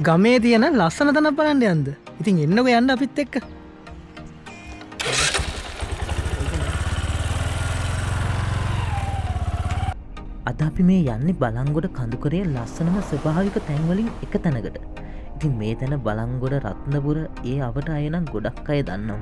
ගමේ තියෙන ලස්සන තැනක් බලන්න යන්ද. ඉතින් එන්නකො යන්න අපිත් එක්ක. අද අපි මේ යන්නේ බලංගොඩ කඳුකරේ ලස්සනම ස්වභාවික තැන්වලින් එක තැනකට. ඉතින් මේ තැන බලංගොඩ රත්නපුර ඒ අවට අය නම් ගොඩක් අය දන්නවා.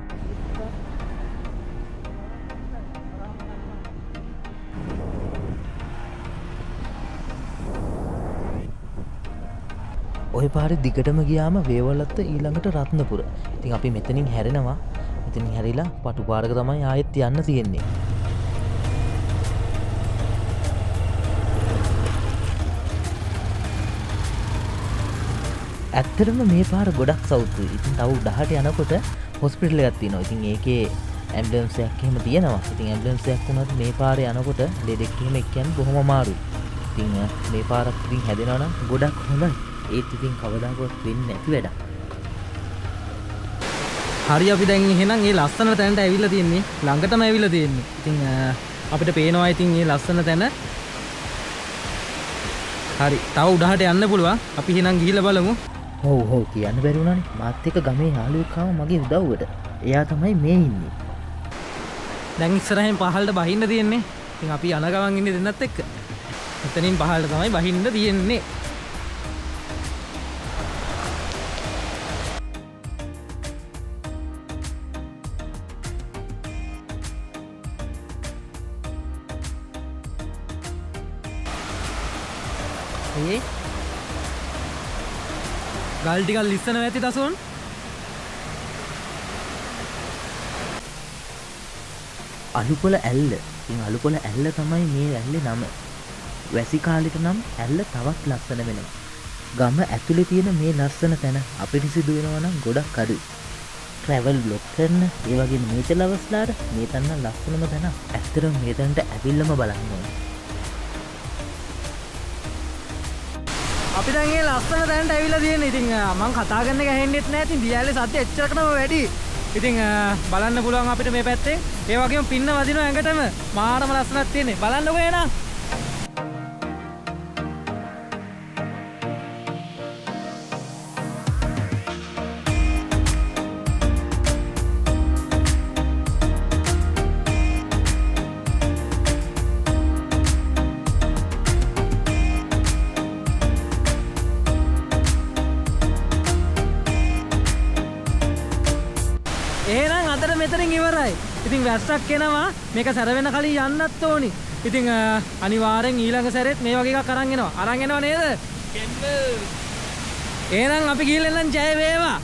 ඔය පාරේ දිගටම ගියාම වේවලත්ත ඊළඟට රත්නපුර. ඉතින් අපි මෙතනින් හැරෙනවා. මෙතනින් හැරිලා පටු පාරක තමයි ආයෙත් යන්න තියෙන්නේ. ඇත්තටම මේ පාර ගොඩක් සෞතුයි. ඉතින් තව උඩහට යනකොට හොස්පිටල් එකක් තියෙනවා. ඉතින් ඒකේ ඇම්බුලන්ස් එකක් එහෙම තියෙනවා. ඉතින් ඇම්බුලන්ස් එකක් වුණත් මේ පාරේ යනකොට ලෙඩෙක් එහෙම එක්කන් බොහොම අමාරුයි. ඉතින් මේ පාරක් ඉතින් හැදෙනවා නම් ගොඩක් හොඳයි. ඒත් ඉතින් කවදාකවත් වෙන්නේ නැති වැඩක්. හරි අපි දැන් එහෙනම් මේ ලස්සන තැනට ඇවිල්ලා තියෙන්නේ. ළඟටම ඇවිල්ලා තියෙන්නේ. ඉතින් අපිට පේනවා ඉතින් මේ ලස්සන තැන. හරි. තව උඩහට යන්න පුළුවන්. අපි එහෙනම් ගිහිල්ලා බලමු. ඔව් කියන්න බැරි වුණානේ. මාත් එක්ක ගමේ යාළුවෙක් ආව මගේ උදව්වට. එයා තමයි මේ ඉන්නේ. දැන් ඉස්සරහින් පහළට බහින්න තියෙන්නේ. ඉතින් අපි යන ගමන් ඉන්නේ දෙන්නත් එක්ක. එතනින් පහළට තමයි බහින්න තියෙන්නේ. ඒ ගල් ටිකක් ලිස්සන ඇති තසුන්. අලුපොළ ඇල්ල. ඉතින් අලුපොළ ඇල්ල තමයි මේ ඇල්ලේ නම. වැසි කාලෙට නම් ඇල්ල තවත් ලස්සන වෙනවා. ගම ඇතුලේ තියෙන මේ ලස්සන තැන අපිට සිදු වෙනවා නම් ගොඩක් අඩුයි. ට්‍රැවල් බ්ලොග් කරන ඒ වගේම නේචර් ලවර්ස්ලාට මේ තැන ලස්සනම තැන. ඇත්තටම මේ තැනට ඇවිල්ලාම බලන්න ඕනේ. අපි දැන් මේ ලස්සන තැනට ඇවිල්ලා තියෙන්නේ. ඉතින් මම කතා කරන එක ඇහෙන්නෙත් නැහැ. ඉතින් දියාලේ සද්ද එච්චරකටම වැඩි. ඉතින් බලන්න පුළුවන් අපිට මේ පැත්තෙන්. ඒ වගේම පින්න වදින ඇඟටම මාරම ලස්සනක් තියෙන්නේ. බලන්නකෝ එනවා. එහෙනම් අදට මෙතනින් ඉවරයි. ඉතින් වැස්සක් එනවා. මේක සැර වෙන කලින් යන්නත් ඕනි. ඉතින් අනිවාර්යෙන් ඊළඟ සැරේත් මේ වගේ එකක් අරන් එනවා. අරන් එනව නේද? එහෙනම් අපි ගිහින් එන්න ජය වේවා.